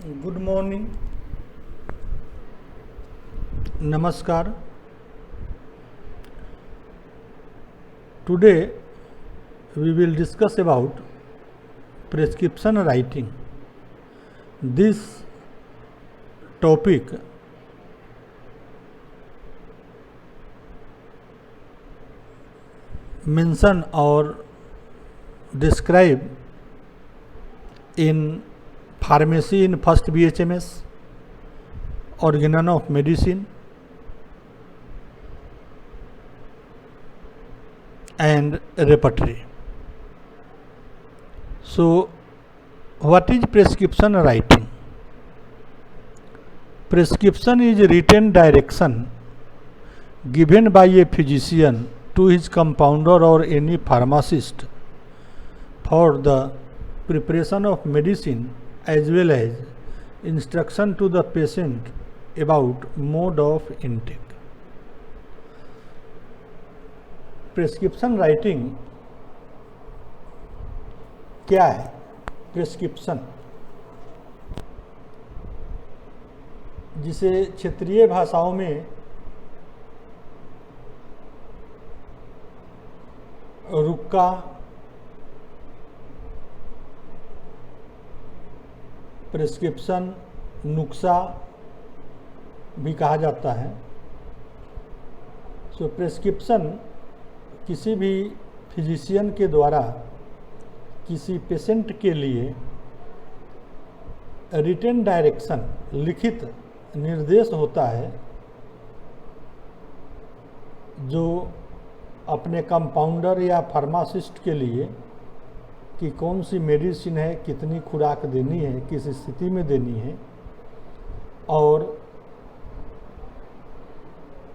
Good morning, Namaskar. Today we will discuss about prescription writing. This topic mention or describe in pharmacy in first BHMS, organon of medicine, and repertory. So, what is prescription writing? Prescription is written direction given by a physician to his compounder or any pharmacist for the preparation of medicine as well as instruction to the patient about mode of intake. Prescription writing क्या है? Prescription जिसे क्षेत्रीय भाषाओं में रुक्का, prescription, नुक्सा भी कहा जाता है। सो प्रेस्क्रिप्शन किसी भी फिजिशियन के द्वारा किसी पेशेंट के लिए रिटन डायरेक्शन, लिखित निर्देश होता है जो अपने कंपाउंडर या फार्मासिस्ट के लिए कि कौन सी मेडिसिन है, कितनी खुराक देनी है, किस स्थिति में देनी है और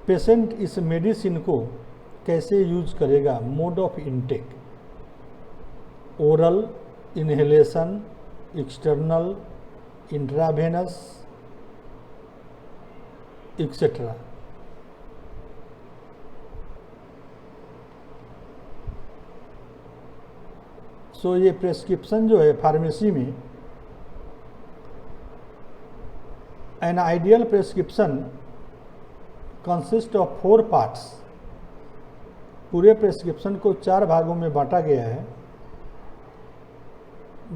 पेशेंट इस मेडिसिन को कैसे यूज करेगा, mode of intake, oral, inhalation, external, intravenous etcetera. So ये प्रेस्क्रिप्शन जो है फार्मेसी में, an ideal prescription consist of 4 parts. पूरे प्रेस्क्रिप्शन को 4 भागों में बांटा गया है।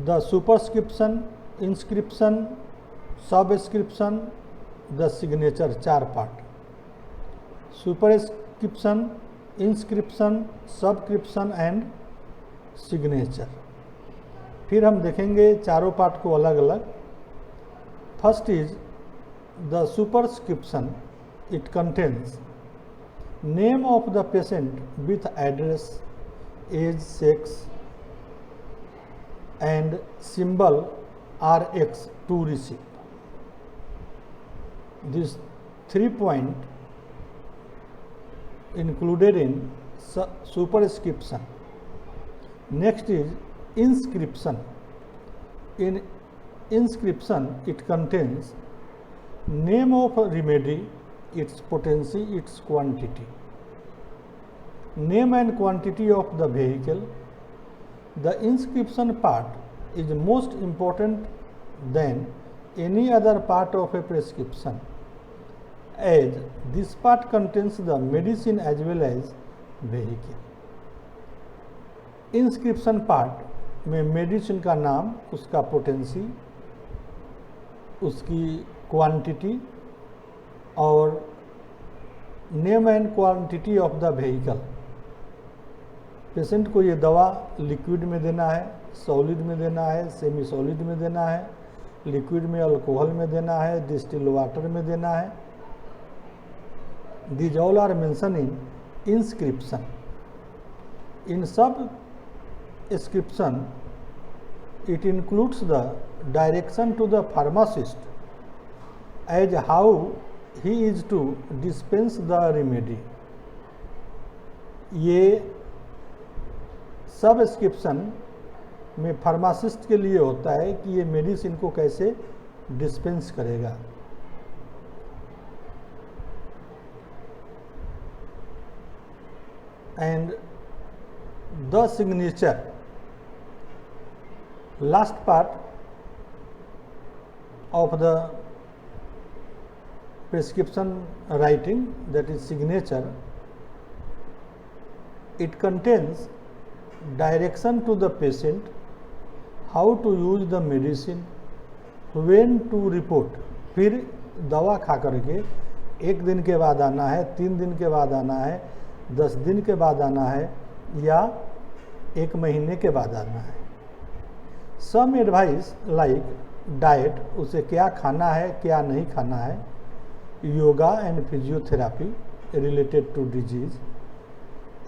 The superscription, inscription, subscription, the signature, 4 part. Superscription, inscription, subscription and signature. फिर हम देखेंगे चारों पार्ट को अलग अलग। First is the superscription. It contains name of the patient with address, age, sex and symbol RX to receive. These 3 points included in superscription. Next is inscription. In inscription it contains name of remedy, its potency, its quantity, name and quantity of the vehicle. The inscription part is most important than any other part of a prescription, as this part contains the medicine as well as vehicle. Inscription part में medicine का नाम, उसका potency, उसकी quantity और name and quantity of the vehicle. Patient को ये दवा liquid में देना है, सॉलिड में देना है, सेमी सॉलिड में देना है, लिक्विड में अल्कोहल में देना है, डिस्टिल वाटर में देना है। These all are mention in inscription. In subscription it includes the direction to the pharmacist as how he is to dispense the remedy. ये सबस्क्रिप्शन में फार्मासिस्ट के लिए होता है कि ये मेडिसिन को कैसे डिस्पेंस करेगा। And the signature, last part of the prescription writing, that is signature. It contains direction to the patient, how to use the medicine, when to report. फिर दवा खा करके 1 दिन के बाद आना है, 3 दिन के बाद आना है, 10 दिन के बाद आना है या 1 महीने के बाद आना है. सम एडवाइस लाइक डाइट, उसे क्या खाना है क्या नहीं खाना है, yoga and physiotherapy related to disease,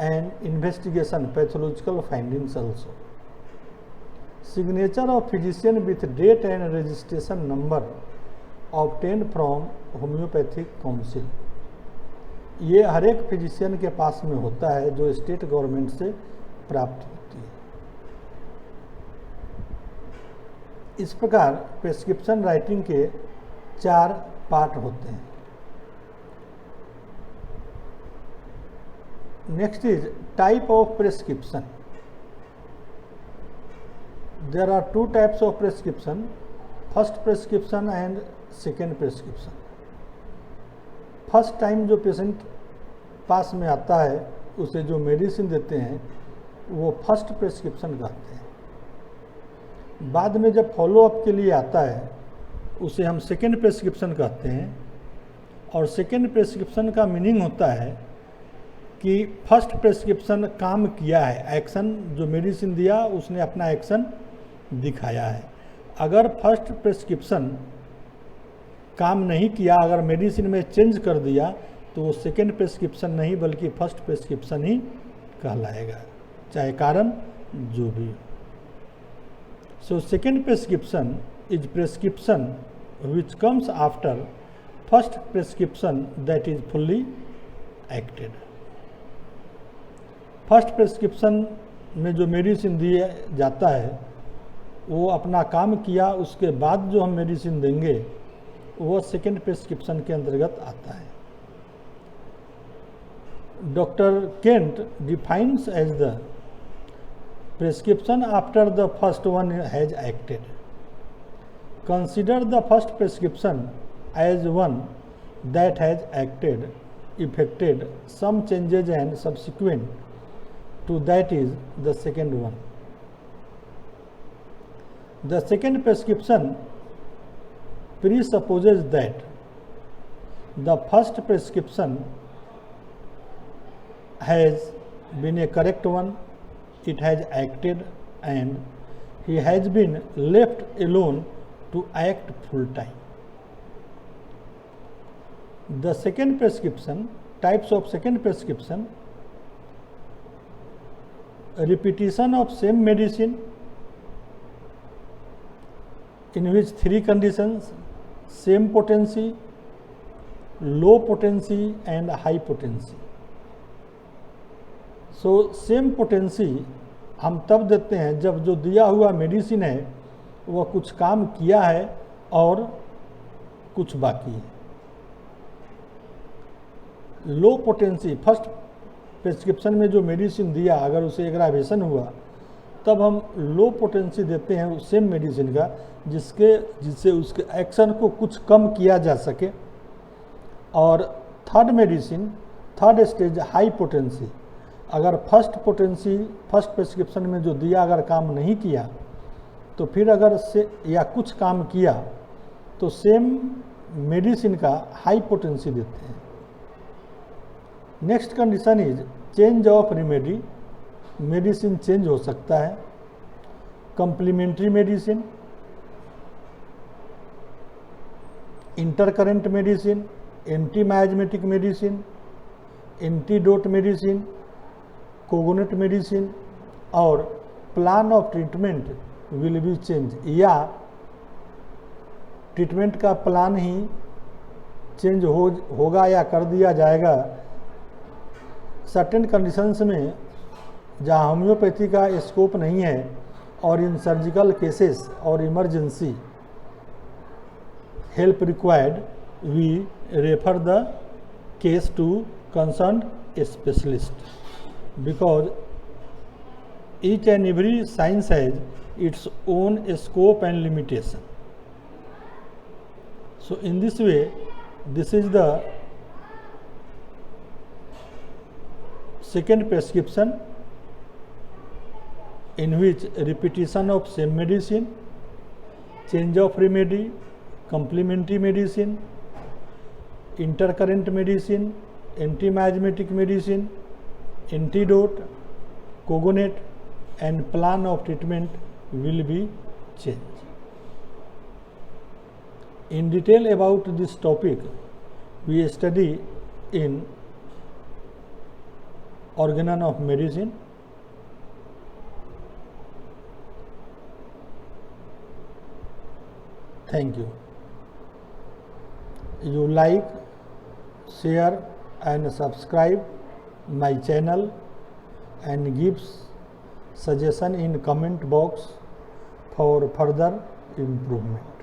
and investigation pathological findings also. Signature of physician with date and registration number obtained from homeopathic council. ये हर एक फिजिशियन के पास में होता है जो स्टेट गवर्नमेंट से प्राप्त होती है. इस प्रकार प्रेस्क्रिप्शन राइटिंग के 4 पार्ट होते हैं. Next is type of prescription. There are 2 types of prescription, first prescription and second prescription. First time जो पेशेंट पास में आता है उसे जो मेडिसिन देते हैं वो फर्स्ट प्रेस्क्रिप्शन कहते हैं. बाद में जब फॉलोअप के लिए आता है उसे हम सेकेंड प्रेस्क्रिप्शन कहते हैं. और सेकेंड प्रेस्क्रिप्शन का मीनिंग होता है कि फर्स्ट प्रेस्क्रिप्शन काम किया है, एक्शन जो मेडिसिन दिया उसने अपना एक्शन दिखाया है. अगर फर्स्ट प्रेस्क्रिप्शन काम नहीं किया, अगर मेडिसिन में चेंज कर दिया तो वो सेकेंड प्रेस्क्रिप्शन नहीं बल्कि फर्स्ट प्रेस्क्रिप्शन ही कहलाएगा, चाहे कारण जो भी हो. So second prescription is prescription which comes after first prescription that is fully acted. First prescription में जो मेडिसिन दिया जाता है वो अपना काम किया, उसके बाद जो हम मेडिसिन देंगे वो सेकेंड प्रेस्क्रिप्शन के अंतर्गत आता है. Doctor Kent defines as the prescription after the first one has acted. Consider the first prescription as one that has acted, effected some changes and subsequent to that is the second one. The second prescription presupposes that the first prescription has been a correct one, it has acted and he has been left alone to act full time. The second prescription, types of second prescription: repetition of same medicine in which 3 conditions: same potency, low potency and high potency. So same potency हम तब देते हैं जब जो दिया हुआ medicine है वह कुछ काम किया है और कुछ बाकी है. लो पोटेंसी, फर्स्ट प्रेस्क्रिप्शन में जो मेडिसिन दिया अगर उसे एग्रावेशन हुआ तब हम लो पोटेंसी देते हैं उस सेम मेडिसिन का जिससे उसके एक्शन को कुछ कम किया जा सके. और third medicine, third stage high potency, अगर फर्स्ट प्रेस्क्रिप्शन में जो दिया अगर काम नहीं किया तो फिर अगर से या कुछ काम किया तो सेम मेडिसिन का हाई पोटेंसी देते हैं. Next condition is change of remedy, medicine change हो सकता है. Complementary medicine, intercurrent medicine, anti miasmatic medicine, antidote medicine, cognate medicine और plan of treatment will be change, या ट्रीटमेंट का प्लान ही चेंज होगा या कर दिया जाएगा सर्टेन कंडीशंस में जहाँ होम्योपैथी का स्कोप नहीं है और इन सर्जिकल केसेस और emergency help required we refer the case to concerned specialist because each and every science has its own scope and limitation. So in this way, this is the second prescription in which repetition of same medicine, change of remedy, complementary medicine, intercurrent medicine, anti-miasmatic medicine, antidote, cogonate and plan of treatment will be changed. In detail about this topic, we study in Organon of Medicine. Thank you. You like, share and subscribe my channel and gives suggestion in comment box for further improvement.